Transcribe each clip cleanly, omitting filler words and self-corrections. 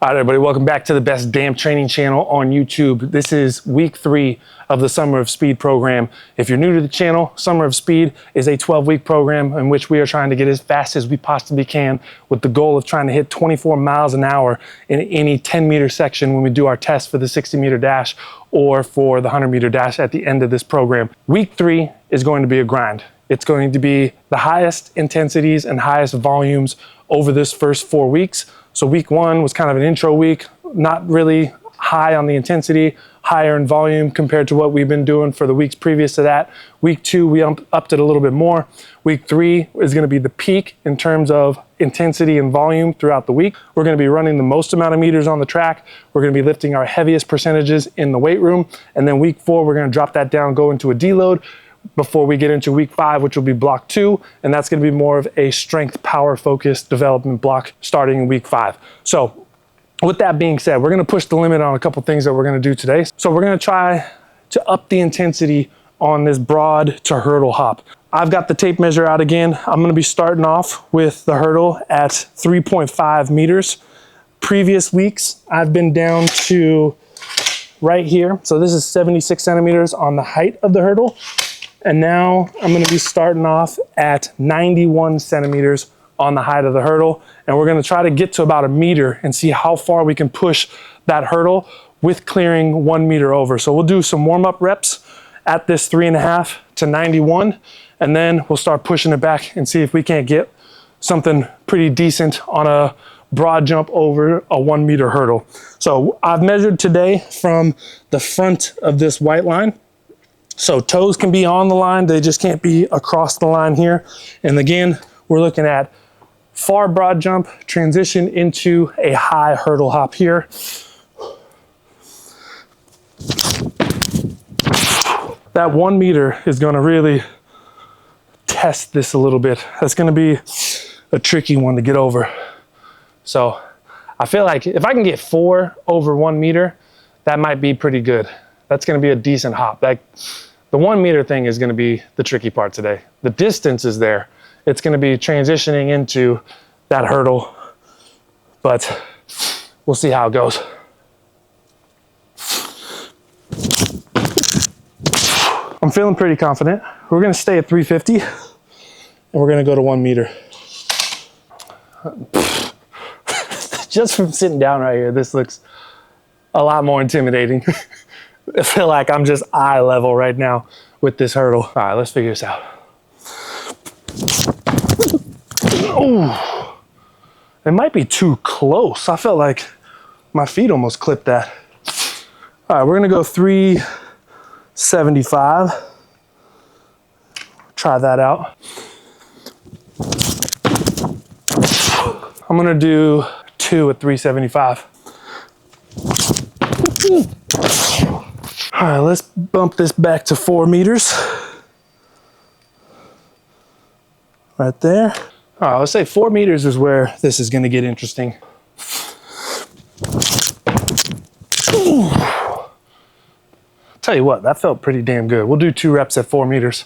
All right, everybody, welcome back to the best damn training channel on YouTube. This is week 3 of the Summer of Speed program. If you're new to the channel, Summer of Speed is a 12-week program in which we are trying to get as fast as we possibly can with the goal of trying to hit 24 miles an hour in any 10-meter section when we do our test for the 60-meter dash or for the 100-meter dash at the end of this program. Week 3 is going to be a grind. It's going to be the highest intensities and highest volumes over this first 4 weeks. So week 1 was kind of an intro week, not really high on the intensity, higher in volume compared to what we've been doing for the weeks previous to that. Week 2, we upped it a little bit more. Week 3 is going to be the peak in terms of intensity and volume throughout the week. We're going to be running the most amount of meters on the track. We're going to be lifting our heaviest percentages in the weight room. And then week 4, we're going to drop that down, go into a deload before we get into week 5, which will be block 2, and that's going to be more of a strength power focused development block starting in week 5. So with that being said, we're going to push the limit on a couple things that we're going to do today. So we're going to try to up the intensity on this broad to hurdle hop. I've got the tape measure out again. I'm going to be starting off with the hurdle at 3.5 meters. Previous weeks, I've been down to right here. So this is 76 centimeters on the height of the hurdle. And now I'm going to be starting off at 91 centimeters on the height of the hurdle. And we're going to try to get to about a meter and see how far we can push that hurdle with clearing 1 meter over. So we'll do some warm-up reps at this 3.5 to 91. And then we'll start pushing it back and see if we can't get something pretty decent on a broad jump over a 1 meter hurdle. So I've measured today from the front of this white line. So toes can be on the line, they just can't be across the line here. And again, we're looking at far broad jump, transition into a high hurdle hop here. That 1 meter is gonna really test this a little bit. That's gonna be a tricky one to get over. So I feel like if I can get 4 over 1 meter, that might be pretty good. That's gonna be a decent hop. The 1 meter thing is going to be the tricky part today. The distance is there. It's going to be transitioning into that hurdle, but we'll see how it goes. I'm feeling pretty confident. We're going to stay at 350 and we're going to go to 1 meter. Just from sitting down right here, this looks a lot more intimidating. I feel like I'm just eye level right now with this hurdle. All right, let's figure this out. Ooh, it might be too close. I felt like my feet almost clipped that. All right, we're gonna go 375. Try that out. I'm gonna do 2 at 375. All right, let's bump this back to 4 meters. Right there. All right, let's say 4 meters is where this is gonna get interesting. Ooh. Tell you what, that felt pretty damn good. We'll do 2 reps at 4 meters.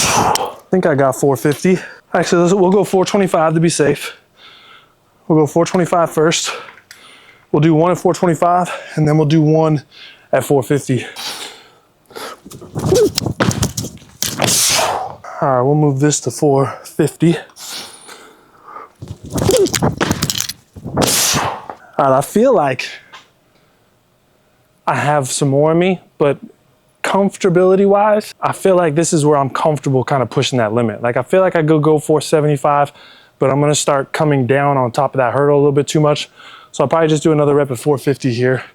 I think I got 450. Actually, we'll go 425 to be safe. We'll go 425 first. We'll do 1 at 425, and then we'll do 1 at 450. All right, we'll move this to 450. All right, I feel like I have some more in me, but comfortability-wise, I feel like this is where I'm comfortable kind of pushing that limit. Like I feel like I go 475, but I'm gonna start coming down on top of that hurdle a little bit too much. So I'll probably just do another rep at 450 here,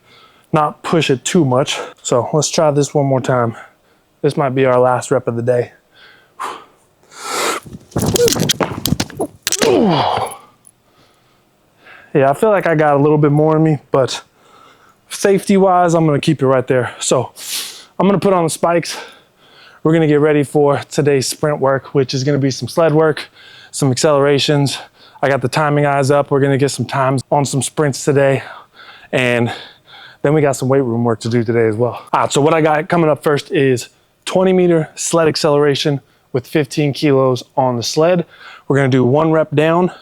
not push it too much. So let's try this one more time. This might be our last rep of the day. Yeah, I feel like I got a little bit more in me, but safety-wise, I'm gonna keep it right there. So I'm gonna put on the spikes. We're gonna get ready for today's sprint work, which is gonna be some sled work, some accelerations. I got the timing eyes up. We're gonna get some times on some sprints today. And then we got some weight room work to do today as well. All right, so what I got coming up first is 20 meter sled acceleration with 15 kilos on the sled. We're gonna do 1 rep down,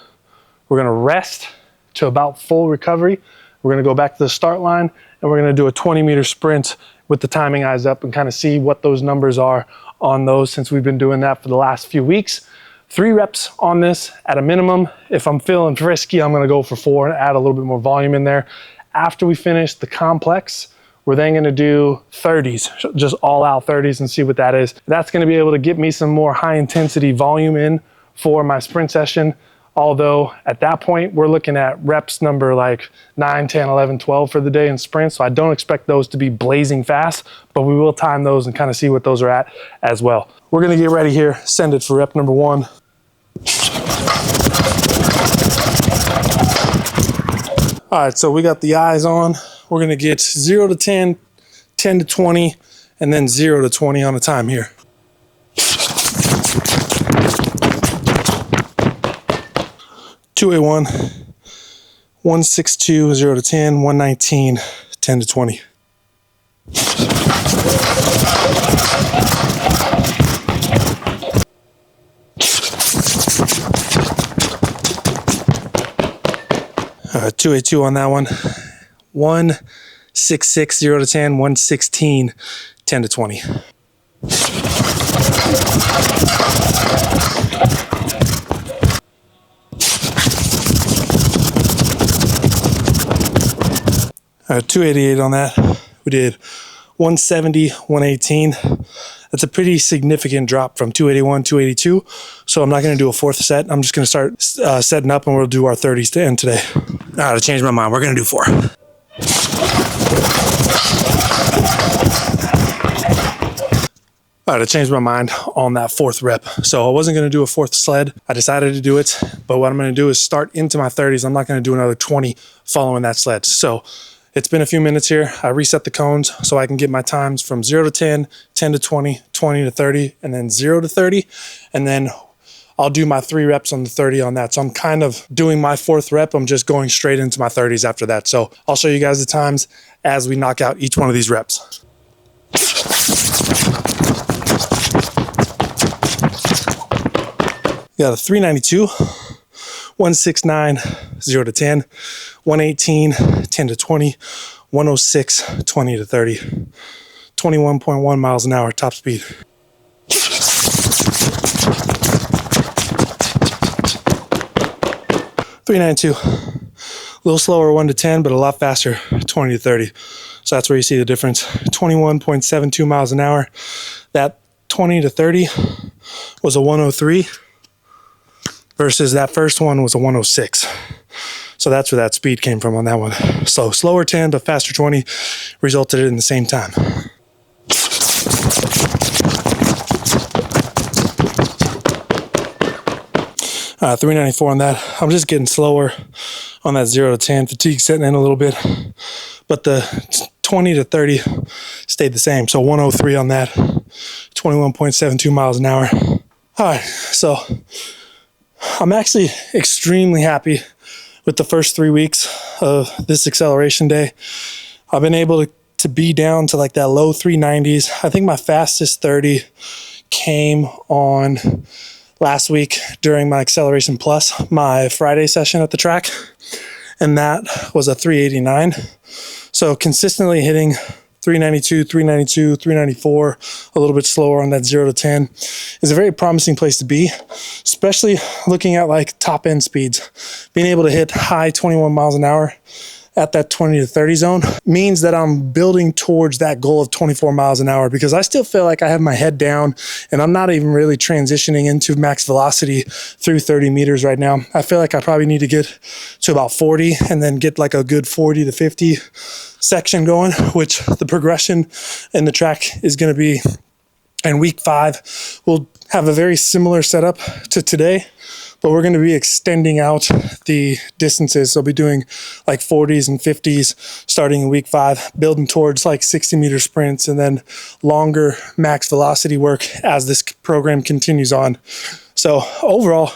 We're gonna rest to about full recovery. We're gonna go back to the start line and we're gonna do a 20-meter sprint with the timing eyes up and kind of see what those numbers are on those, since we've been doing that for the last few weeks. 3 reps on this at a minimum. If I'm feeling frisky, I'm gonna go for 4 and add a little bit more volume in there. After we finish the complex, we're then gonna do 30s, just all out 30s, and see what that is. That's gonna be able to get me some more high intensity volume in for my sprint session. Although at that point, we're looking at reps number like 9, 10, 11, 12 for the day in sprints. So I don't expect those to be blazing fast, but we will time those and kind of see what those are at as well. We're gonna get ready here, send it for rep number 1. All right, so we got the eyes on. We're gonna get 0 to 10, 10 to 20, and then 0 to 20 on a time here. Two A 1, 162, 0 to 10, 119, 10 to 20. All right, 2A2 on that one. 166, 0 to 10, 116, 10 to 20. All right, 288 on that. We did 170, 118. That's a pretty significant drop from 281, 282. So I'm not gonna do a 4th set. I'm just gonna start setting up and we'll do our 30s to end today. All right, I changed my mind. We're gonna do 4. All right, I changed my mind on that 4th rep. So I wasn't gonna do a 4th sled. I decided to do it, but what I'm gonna do is start into my 30s. I'm not gonna do another 20 following that sled. So it's been a few minutes here. I reset the cones so I can get my times from 0 to 10, 10 to 20, 20 to 30, and then 0 to 30. And then I'll do my 3 reps on the 30 on that. So I'm kind of doing my 4th rep. I'm just going straight into my 30s after that. So I'll show you guys the times as we knock out each one of these reps. Got a 392. 169, 0 to 10, 118, 10 to 20, 106, 20 to 30, 21.1 miles an hour top speed. $392, a little slower 1 to 10, but a lot faster 20 to 30. So that's where you see the difference. 21.72 miles an hour. That 20 to 30 was a 103. Versus that first one was a 106. So that's where that speed came from on that one. So slower 10, but faster 20 resulted in the same time. 394 on that. I'm just getting slower on that 0 to 10. Fatigue setting in a little bit. But the 20 to 30 stayed the same. So 103 on that. 21.72 miles an hour. All right, so I'm actually extremely happy with the first 3 weeks of this acceleration day. I've been able to be down to like that low 390s. I think my fastest 30 came on last week during my Acceleration Plus, my Friday session at the track, and that was a 389. So consistently hitting 392, 392, 394, a little bit slower on that 0 to 10 is a very promising place to be, especially looking at like top end speeds. Being able to hit high 21 miles an hour at that 20 to 30 zone means that I'm building towards that goal of 24 miles an hour, because I still feel like I have my head down and I'm not even really transitioning into max velocity through 30 meters right now. I feel like I probably need to get to about 40 and then get like a good 40 to 50 section going, which the progression in the track is going to be in week 5. We'll have a very similar setup to today, but we're going to be extending out the distances. So I'll be doing like 40s and 50s starting in week 5, building towards like 60-meter sprints, and then longer max velocity work as this program continues on. So overall,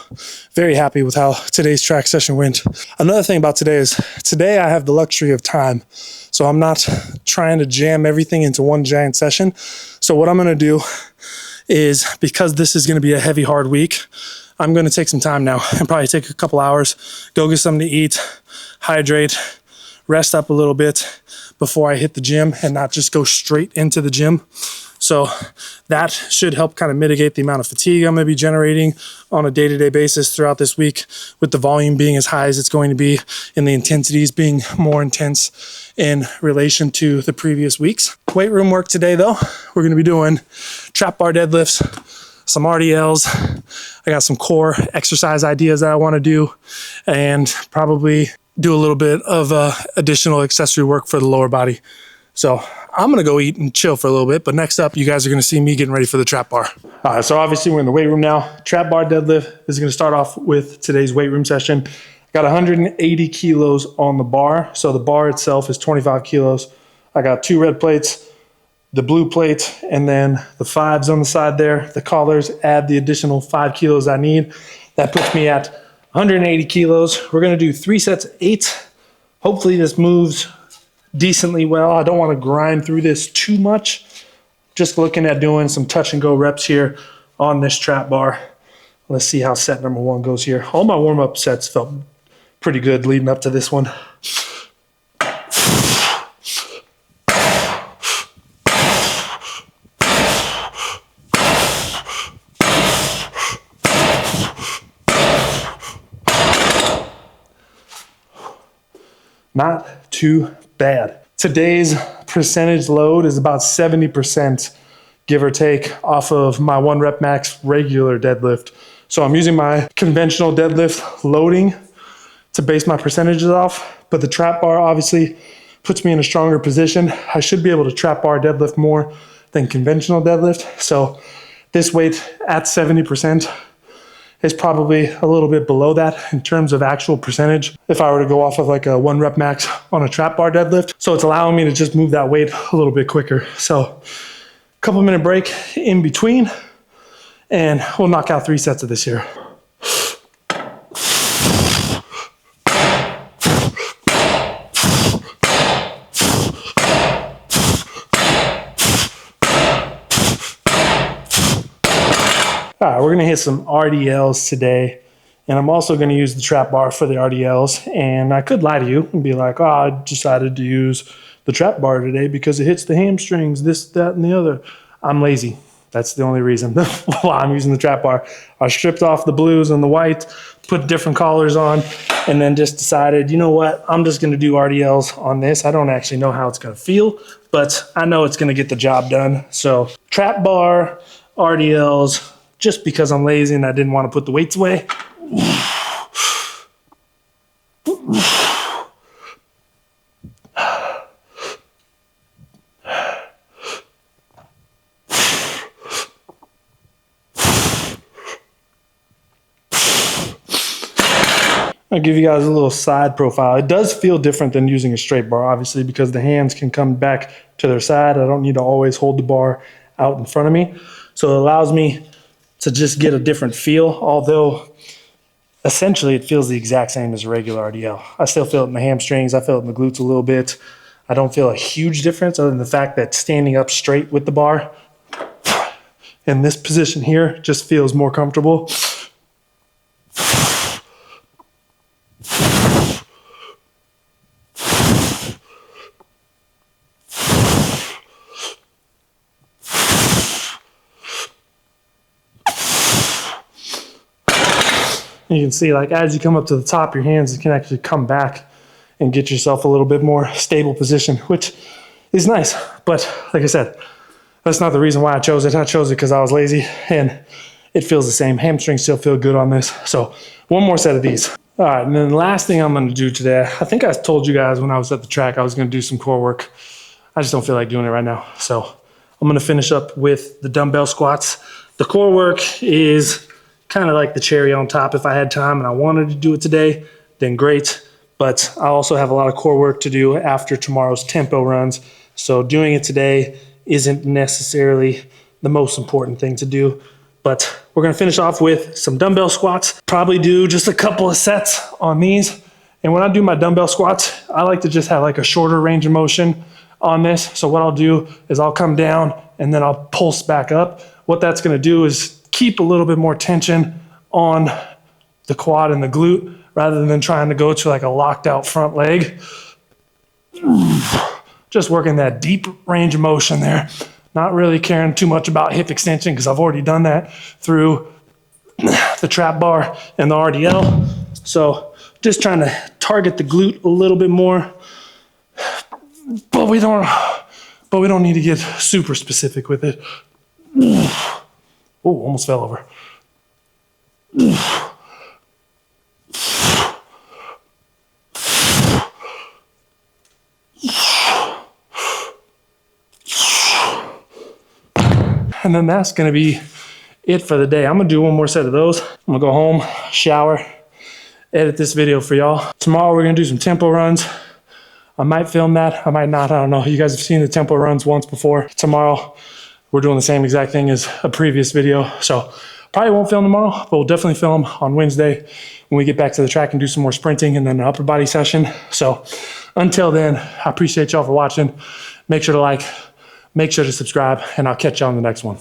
very happy with how today's track session went. Another thing about today is today I have the luxury of time. So I'm not trying to jam everything into one giant session. So what I'm going to do is, because this is going to be a heavy, hard week, I'm gonna take some time now and probably take a couple hours, go get something to eat, hydrate, rest up a little bit before I hit the gym and not just go straight into the gym. So that should help kind of mitigate the amount of fatigue I'm going to be generating on a day-to-day basis throughout this week, with the volume being as high as it's going to be and the intensities being more intense in relation to the previous weeks. Weight room work today though, we're going to be doing trap bar deadlifts, some RDLs. I got some core exercise ideas that I want to do, and probably do a little bit of additional accessory work for the lower body. So I'm gonna go eat and chill for a little bit, but next up, you guys are gonna see me getting ready for the trap bar. So obviously we're in the weight room now. Trap bar deadlift is gonna start off with today's weight room session. I got 180 kilos on the bar. So the bar itself is 25 kilos. I got 2 red plates, the blue plate, and then the 5s on the side there. The collars add the additional 5 kilos I need. That puts me at 180 kilos. We're gonna do 3 sets of 8. Hopefully this moves decently well. I don't want to grind through this too much. Just looking at doing some touch and go reps here on this trap bar. Let's see how set number 1 goes here. All my warm-up sets felt pretty good leading up to this one. Not too bad. Today's percentage load is about 70%, give or take, off of my 1 rep max regular deadlift. So I'm using my conventional deadlift loading to base my percentages off, but the trap bar obviously puts me in a stronger position. I should be able to trap bar deadlift more than conventional deadlift. So this weight at 70% is probably a little bit below that in terms of actual percentage if I were to go off of like a 1 rep max on a trap bar deadlift. So it's allowing me to just move that weight a little bit quicker. So couple minute break in between, and we'll knock out 3 sets of this here. All right, we're gonna hit some RDLs today, and I'm also gonna use the trap bar for the RDLs. And I could lie to you and be like, oh, I decided to use the trap bar today because it hits the hamstrings, this, that, and the other. I'm lazy. That's the only reason why I'm using the trap bar. I stripped off the blues and the white, put different collars on, and then just decided, you know what, I'm just gonna do RDLs on this. I don't actually know how it's gonna feel, but I know it's gonna get the job done. So trap bar, RDLs, just because I'm lazy and I didn't want to put the weights away. I'll give you guys a little side profile. It does feel different than using a straight bar, obviously, because the hands can come back to their side. I don't need to always hold the bar out in front of me. So it allows me to just get a different feel, although essentially it feels the exact same as a regular RDL. I still feel it in the hamstrings, I feel it in the glutes a little bit. I don't feel a huge difference other than the fact that standing up straight with the bar in this position here just feels more comfortable. You can see, like, as you come up to the top, your hands can actually come back and get yourself a little bit more stable position, which is nice. But like I said, that's not the reason why I chose it. I chose it because I was lazy, and it feels the same. Hamstrings still feel good on this. So 1 more set of these. All right, and then the last thing I'm gonna do today, I think I told you guys when I was at the track I was gonna do some core work. I just don't feel like doing it right now. So I'm gonna finish up with the dumbbell squats. The core work is kind of like the cherry on top. If I had time and I wanted to do it today, then great. But I also have a lot of core work to do after tomorrow's tempo runs. So doing it today isn't necessarily the most important thing to do. But we're gonna finish off with some dumbbell squats. Probably do just a couple of sets on these. And when I do my dumbbell squats, I like to just have like a shorter range of motion on this. So what I'll do is I'll come down and then I'll pulse back up. What that's gonna do is keep a little bit more tension on the quad and the glute rather than trying to go to like a locked out front leg. Just working that deep range of motion there. Not really caring too much about hip extension because I've already done that through the trap bar and the RDL. So just trying to target the glute a little bit more, but we don't need to get super specific with it. Oh, almost fell over. And then that's gonna be it for the day. I'm gonna do one more set of those. I'm gonna go home, shower, edit this video for y'all. Tomorrow we're gonna do some tempo runs. I might film that, I might not, I don't know. You guys have seen the tempo runs once before. Tomorrow, we're doing the same exact thing as a previous video. So probably won't film tomorrow, but we'll definitely film on Wednesday when we get back to the track and do some more sprinting and then an upper body session. So until then, I appreciate y'all for watching. Make sure to like, make sure to subscribe, and I'll catch y'all on the next one.